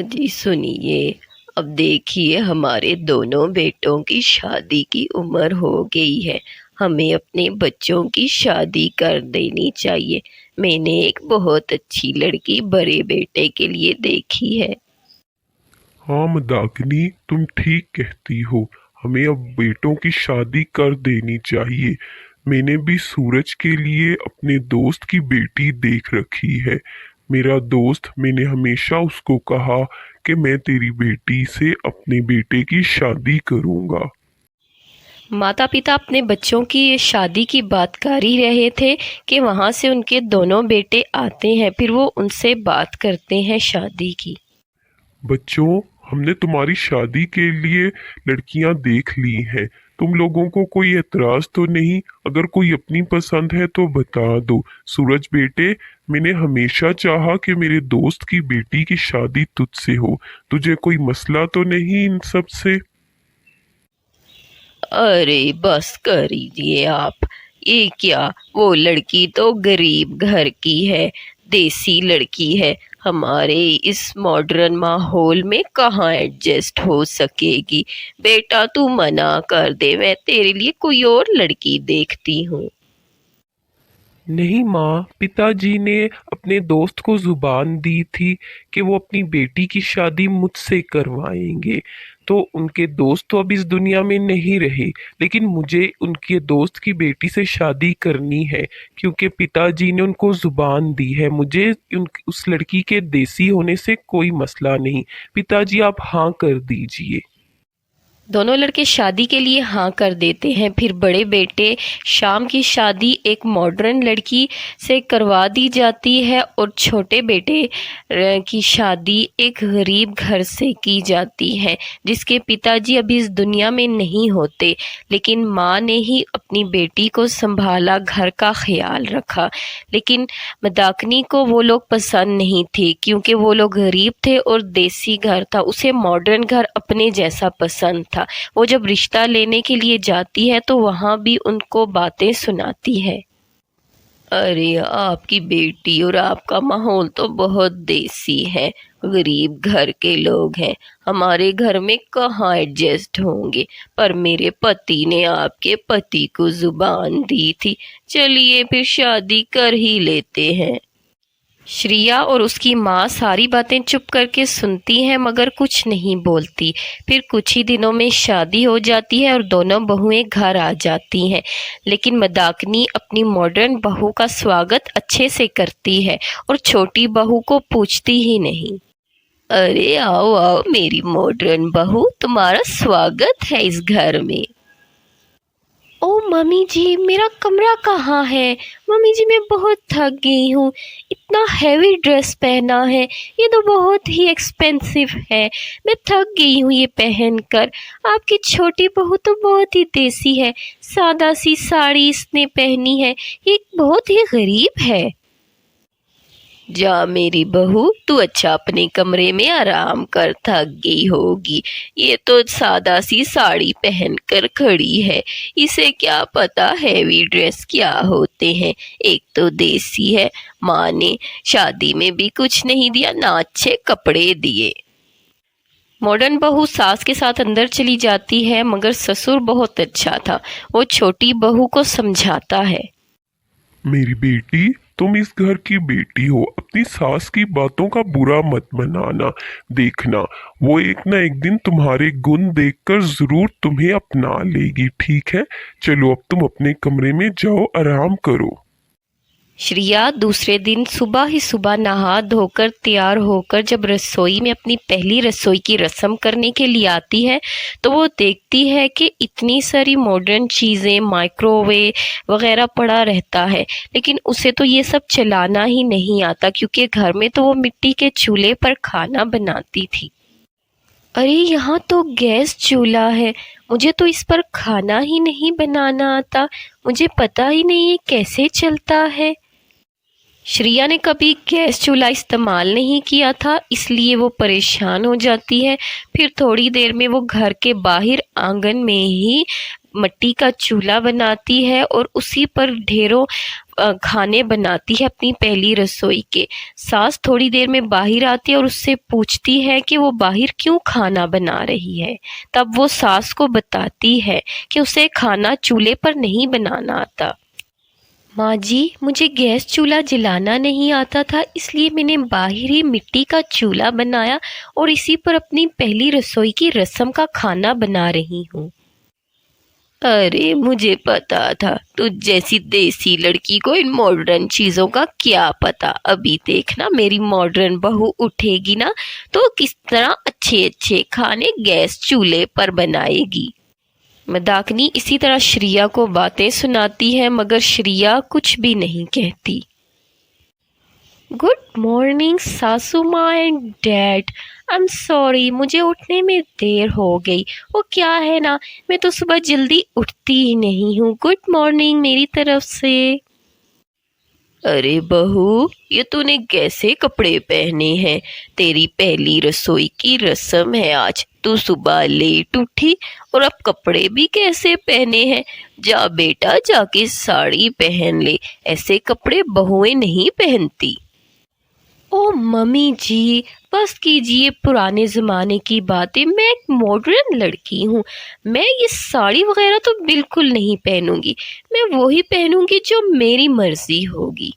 जी सुनिए, अब देखिए हमारे दोनों बेटों की शादी की उम्र हो गई है। हमें अपने बच्चों की शादी कर देनी चाहिए। मैंने एक बहुत अच्छी लड़की बड़े बेटे के लिए देखी है। हाँ मंदाकिनी, तुम ठीक कहती हो। हमें अब बेटों की शादी कर देनी चाहिए। मैंने भी सूरज के लिए अपने दोस्त की बेटी देख रखी है। मेरा दोस्त, मैंने हमेशा उसको कहा कि मैं तेरी बेटी से अपने बेटे की शादी करूंगा। माता पिता अपने बच्चों की शादी की बात कर ही रहे थे कि वहाँ से उनके दोनों बेटे आते हैं, फिर वो उनसे बात करते हैं शादी की। बच्चों, हमने तुम्हारी शादी के लिए लड़कियां देख ली हैं। तुम लोगों को कोई एतराज तो नहीं? अगर कोई अपनी पसंद है तो बता दो। सूरज बेटे, मैंने हमेशा चाहा कि मेरे दोस्त की बेटी की शादी तुझसे हो। तुझे कोई मसला तो नहीं इन सब से? अरे बस करिए आप। ये क्या, वो लड़की तो गरीब घर की है, देसी लड़की है। हमारे इस मॉडर्न माहौल में कहाँ एडजस्ट हो सकेगी। बेटा तू मना कर दे, मैं तेरे लिए कोई और लड़की देखती हूँ। नहीं माँ, पिताजी ने अपने दोस्त को जुबान दी थी कि वो अपनी बेटी की शादी मुझसे करवाएंगे। तो उनके दोस्त तो अब इस दुनिया में नहीं रहे, लेकिन मुझे उनके दोस्त की बेटी से शादी करनी है क्योंकि पिताजी ने उनको जुबान दी है। मुझे उस लड़की के देसी होने से कोई मसला नहीं। पिताजी आप हाँ कर दीजिए। दोनों लड़के शादी के लिए हाँ कर देते हैं। फिर बड़े बेटे शाम की शादी एक मॉडर्न लड़की से करवा दी जाती है और छोटे बेटे की शादी एक गरीब घर से की जाती है जिसके पिताजी अभी इस दुनिया में नहीं होते, लेकिन माँ ने ही अपनी बेटी को संभाला, घर का ख्याल रखा। लेकिन मदाकिनी को वो लोग पसंद नहीं थे क्योंकि वो लोग गरीब थे और देसी घर था, उसे मॉडर्न घर अपने जैसा पसंद था। वो जब रिश्ता लेने के लिए जाती है तो वहाँ भी उनको बातें सुनाती है। अरे आपकी बेटी और आपका माहौल तो बहुत देसी है, गरीब घर के लोग हैं, हमारे घर में कहाँ एडजस्ट होंगे। पर मेरे पति ने आपके पति को जुबान दी थी, चलिए फिर शादी कर ही लेते हैं। श्रिया और उसकी माँ सारी बातें चुप करके सुनती हैं मगर कुछ नहीं बोलती। फिर कुछ ही दिनों में शादी हो जाती है और दोनों बहुएं घर आ जाती हैं। लेकिन मदाकिनी अपनी मॉडर्न बहू का स्वागत अच्छे से करती है और छोटी बहू को पूछती ही नहीं। अरे आओ आओ मेरी मॉडर्न बहू, तुम्हारा स्वागत है इस घर में। ओ मम्मी जी, मेरा कमरा कहाँ है? मम्मी जी मैं बहुत थक गई हूँ, इतना हैवी ड्रेस पहना है, ये तो बहुत ही एक्सपेंसिव है, मैं थक गई हूँ ये पहनकर। आपकी छोटी बहू तो बहुत ही देसी है, सादा सी साड़ी इसने पहनी है, ये बहुत ही गरीब है। जा मेरी बहू, तू अच्छा अपने कमरे में आराम कर, थक गई होगी। ये तो सादा सी साड़ी पहनकर खड़ी है, इसे क्या पता हैवी ड्रेस क्या होते हैं। एक तो देसी है, माँ ने शादी में भी कुछ नहीं दिया, ना अच्छे कपड़े दिए। मॉडर्न बहू सास के साथ अंदर चली जाती है मगर ससुर बहुत अच्छा था, वो छोटी बहू को समझाता है। मेरी बेटी, तुम इस घर की बेटी हो, अपनी सास की बातों का बुरा मत मनाना। देखना, वो एक ना एक दिन तुम्हारे गुण देखकर जरूर तुम्हें अपना लेगी, ठीक है? चलो अब तुम अपने कमरे में जाओ, आराम करो। श्रिया दूसरे दिन सुबह ही सुबह नहा धोकर तैयार होकर जब रसोई में अपनी पहली रसोई की रस्म करने के लिए आती है तो वो देखती है कि इतनी सारी मॉडर्न चीज़ें, माइक्रोवेव वगैरह पड़ा रहता है, लेकिन उसे तो ये सब चलाना ही नहीं आता क्योंकि घर में तो वो मिट्टी के चूल्हे पर खाना बनाती थी। अरे यहाँ तो गैस चूल्हा है, मुझे तो इस पर खाना ही नहीं बनाना आता, मुझे पता ही नहीं ये कैसे चलता है। श्रिया ने कभी गैस चूल्हा इस्तेमाल नहीं किया था, इसलिए वो परेशान हो जाती है। फिर थोड़ी देर में वो घर के बाहर आंगन में ही मिट्टी का चूल्हा बनाती है और उसी पर ढेरों खाने बनाती है अपनी पहली रसोई के। सास थोड़ी देर में बाहर आती है और उससे पूछती है कि वो बाहर क्यों खाना बना रही है। तब वो सास को बताती है कि उसे खाना चूल्हे पर नहीं बनाना आता। माँ जी, मुझे गैस चूल्हा जलाना नहीं आता था, इसलिए मैंने बाहर ही मिट्टी का चूल्हा बनाया और इसी पर अपनी पहली रसोई की रस्म का खाना बना रही हूँ। अरे मुझे पता था, तुझ जैसी देसी लड़की को इन मॉडर्न चीज़ों का क्या पता। अभी देखना मेरी मॉडर्न बहू उठेगी ना तो किस तरह अच्छे अच्छे खाने गैस चूल्हे पर बनाएगी। मंदाकिनी इसी तरह श्रिया को बातें सुनाती है मगर श्रिया कुछ भी नहीं कहती। गुड मॉर्निंग सासू माँ and dad. I am sorry, मुझे उठने में देर हो गई। वो क्या है ना, मैं तो सुबह जल्दी उठती ही नहीं हूँ। गुड मॉर्निंग मेरी तरफ से। अरे बहू, ये तूने कैसे कपड़े पहने हैं? तेरी पहली रसोई की रस्म है आज। तू सुबह लेट उठी और अब कपड़े भी कैसे पहने हैं? जा बेटा, जाके साड़ी पहन ले। ऐसे कपड़े बहुएं नहीं पहनती। ओ मम्मी जी, बस कीजिए पुराने ज़माने की बातें। मैं एक मॉडर्न लड़की हूँ। मैं ये साड़ी वगैरह तो बिल्कुल नहीं पहनूंगी। मैं वही पहनूंगी जो मेरी मर्जी होगी।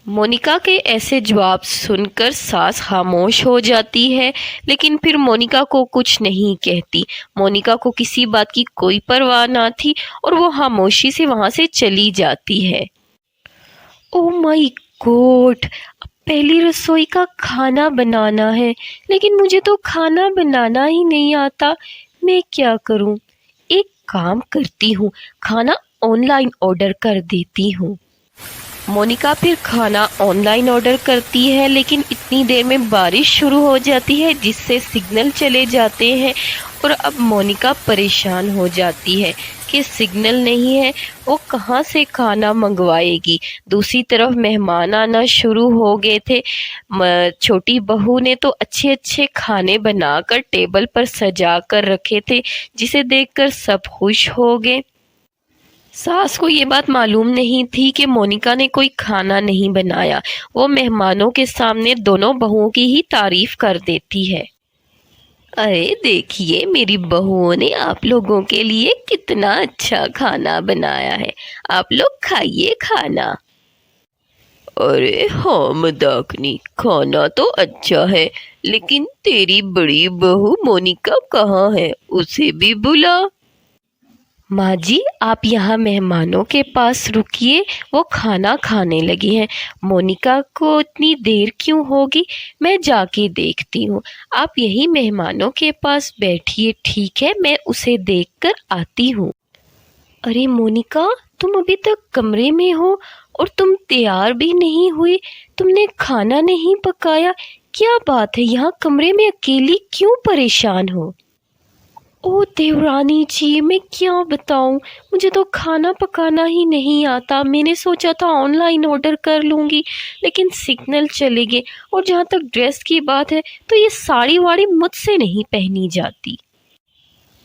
मोनिका के ऐसे जवाब सुनकर सास खामोश हो जाती है, लेकिन फिर मोनिका को कुछ नहीं कहती। मोनिका को किसी बात की कोई परवाह ना थी और वो खामोशी से वहाँ से चली जाती है। ओ माय गॉड, पहली रसोई का खाना बनाना है, लेकिन मुझे तो खाना बनाना ही नहीं आता। मैं क्या करूं? एक काम करती हूँ, खाना ऑनलाइन ऑर्डर कर देती हूँ। मोनिका फिर खाना ऑनलाइन ऑर्डर करती है, लेकिन इतनी देर में बारिश शुरू हो जाती है जिससे सिग्नल चले जाते हैं और अब मोनिका परेशान हो जाती है कि सिग्नल नहीं है, वो कहाँ से खाना मंगवाएगी। दूसरी तरफ मेहमान आना शुरू हो गए थे। छोटी बहू ने तो अच्छे अच्छे खाने बनाकर टेबल पर सजा कर रखे थे, जिसे देखकर सब खुश हो गए। सास को ये बात मालूम नहीं थी कि मोनिका ने कोई खाना नहीं बनाया। वो मेहमानों के सामने दोनों बहुओं की ही तारीफ कर देती है। अरे देखिए, मेरी बहुओं ने आप लोगों के लिए कितना अच्छा खाना बनाया है। आप लोग खाइए खाना। अरे हाँ मंदाकिनी, खाना तो अच्छा है, लेकिन तेरी बड़ी बहू मोनिका कहाँ है? उसे भी बुला। माँ जी, आप यहाँ मेहमानों के पास रुकिए, वो खाना खाने लगे हैं। मोनिका को इतनी देर क्यों होगी? मैं जाके देखती हूँ। आप यही मेहमानों के पास बैठिए, ठीक है? मैं उसे देखकर आती हूँ। अरे मोनिका, तुम अभी तक कमरे में हो और तुम तैयार भी नहीं हुई। तुमने खाना नहीं पकाया। क्या बात है, यहाँ कमरे में अकेली क्यों परेशान हो? ओ देवरानी जी, मैं क्या बताऊं, मुझे तो खाना पकाना ही नहीं आता। मैंने सोचा था ऑनलाइन ऑर्डर कर लूँगी, लेकिन सिग्नल चले गए। और जहाँ तक ड्रेस की बात है तो ये साड़ी वाड़ी मुझसे नहीं पहनी जाती।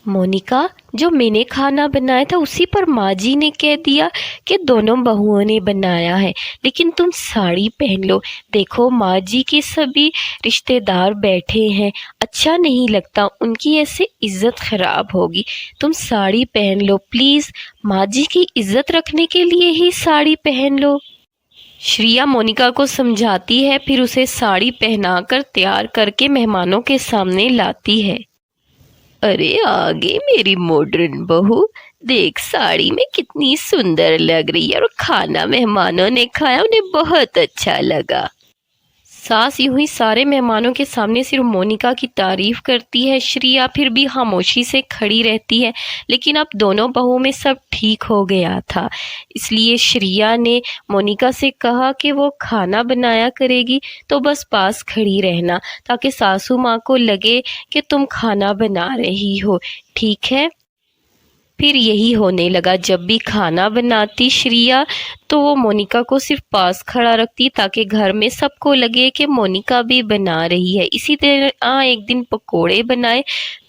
मोनिका, जो मैंने खाना बनाया था उसी पर माँ जी ने कह दिया कि दोनों बहुओं ने बनाया है, लेकिन तुम साड़ी पहन लो। देखो माँ जी के सभी रिश्तेदार बैठे हैं, अच्छा नहीं लगता, उनकी ऐसे इज्जत खराब होगी। तुम साड़ी पहन लो प्लीज़, माँ जी की इज्जत रखने के लिए ही साड़ी पहन लो। श्रिया मोनिका को समझाती है, फिर उसे साड़ी पहनाकर तैयार करके मेहमानों के सामने लाती है। अरे आगे मेरी मॉडर्न बहू, देख साड़ी में कितनी सुंदर लग रही है और खाना मेहमानों ने खाया, उन्हें बहुत अच्छा लगा। सास यूं ही सारे मेहमानों के सामने सिर्फ मोनिका की तारीफ करती है। श्रिया फिर भी खामोशी से खड़ी रहती है, लेकिन अब दोनों बहुओं में सब ठीक हो गया था। इसलिए श्रिया ने मोनिका से कहा कि वो खाना बनाया करेगी, तो बस पास खड़ी रहना, ताकि सासू माँ को लगे कि तुम खाना बना रही हो, ठीक है? फिर यही होने लगा। जब भी खाना बनाती श्रिया, तो वो मोनिका को सिर्फ पास खड़ा रखती, ताकि घर में सबको लगे कि मोनिका भी बना रही है। इसी तरह एक दिन पकोड़े बनाए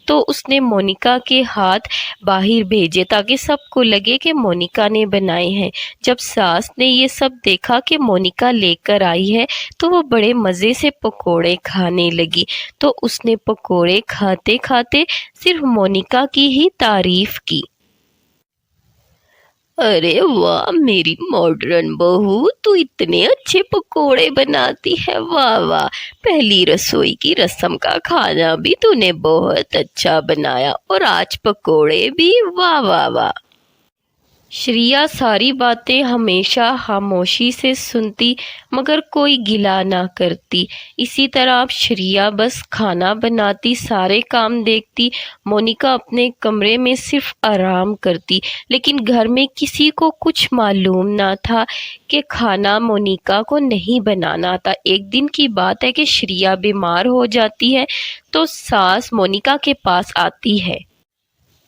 तो उसने मोनिका के हाथ बाहर भेजे ताकि सबको लगे कि मोनिका ने बनाए हैं। जब सास ने ये सब देखा कि मोनिका लेकर आई है तो वो बड़े मज़े से पकोड़े खाने लगी। तो उसने पकोड़े खाते खाते सिर्फ मोनिका की ही तारीफ की। अरे वाह मेरी मॉडर्न बहू, तू इतने अच्छे पकोड़े बनाती है, वाह वाह। पहली रसोई की रस्म का खाना भी तूने बहुत अच्छा बनाया और आज पकोड़े भी, वाह वाह वाह। श्रिया सारी बातें हमेशा खामोशी से सुनती मगर कोई गिला ना करती। इसी तरह अब श्रिया बस खाना बनाती, सारे काम देखती, मोनिका अपने कमरे में सिर्फ आराम करती। लेकिन घर में किसी को कुछ मालूम ना था कि खाना मोनिका को नहीं बनाना था। एक दिन की बात है कि श्रिया बीमार हो जाती है तो सास मोनिका के पास आती है।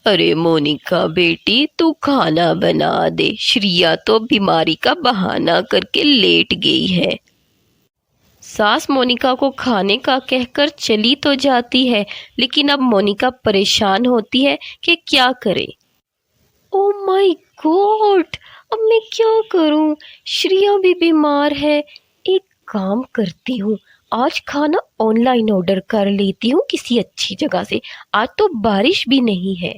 अरे मोनिका बेटी, तू खाना बना दे, श्रिया तो बीमारी का बहाना करके लेट गई है। सास मोनिका को खाने का कहकर चली तो जाती है लेकिन अब मोनिका परेशान होती है कि क्या करे। ओ माय गॉड, अब मैं क्या करूं? श्रिया भी बीमार है। एक काम करती हूँ, आज खाना ऑनलाइन ऑर्डर कर लेती हूँ किसी अच्छी जगह से। आज तो बारिश भी नहीं है।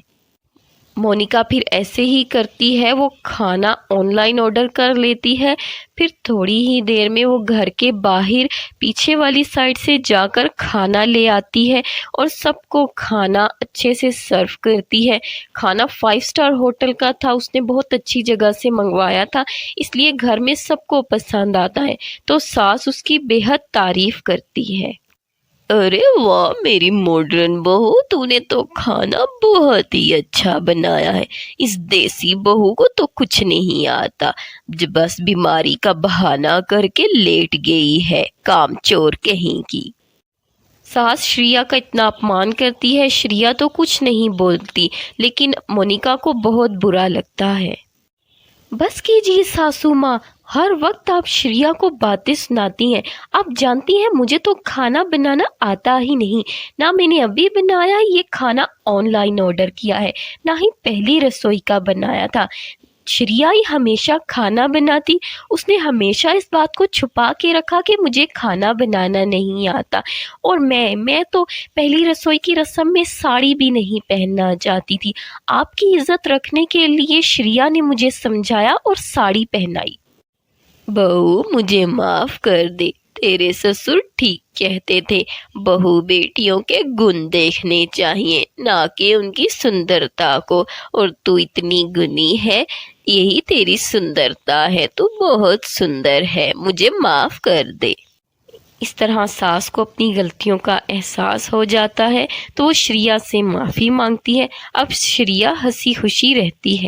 मोनिका फिर ऐसे ही करती है, वो खाना ऑनलाइन ऑर्डर कर लेती है। फिर थोड़ी ही देर में वो घर के बाहर पीछे वाली साइड से जाकर खाना ले आती है और सबको खाना अच्छे से सर्व करती है। खाना 5 स्टार होटल का था, उसने बहुत अच्छी जगह से मंगवाया था, इसलिए घर में सबको पसंद आता है। तो सास उसकी बेहद तारीफ करती है। अरे वाह मेरी मॉडर्न बहू, तूने तो खाना बहुत ही अच्छा बनाया है। इस देसी बहू को तो कुछ नहीं आता, बस बीमारी का बहाना करके लेट गई है, कामचोर कहीं की। सास श्रिया का इतना अपमान करती है, श्रिया तो कुछ नहीं बोलती लेकिन मोनिका को बहुत बुरा लगता है। बस कीजिए सासू माँ, हर वक्त आप श्रिया को बातें सुनाती हैं। आप जानती हैं मुझे तो खाना बनाना आता ही नहीं, ना मैंने अभी बनाया ये खाना ऑनलाइन ऑर्डर किया है, ना ही पहली रसोई का बनाया था। श्रिया ही हमेशा खाना बनाती, उसने हमेशा इस बात को छुपा के रखा कि मुझे खाना बनाना नहीं आता। और मैं तो पहली रसोई की रस्म में साड़ी भी नहीं पहनना चाहती थी। आपकी इज्जत रखने के लिए श्रिया ने मुझे समझाया और साड़ी पहनाई। बहू मुझे माफ़ कर दे, तेरे ससुर ठीक कहते थे, बहू बेटियों के गुण देखने चाहिए ना कि उनकी सुंदरता को। और तू इतनी गुणी है, यही तेरी सुंदरता है, तू बहुत सुंदर है, मुझे माफ़ कर दे। इस तरह सास को अपनी गलतियों का एहसास हो जाता है तो वो श्रिया से माफ़ी मांगती है। अब श्रिया हंसी खुशी रहती है।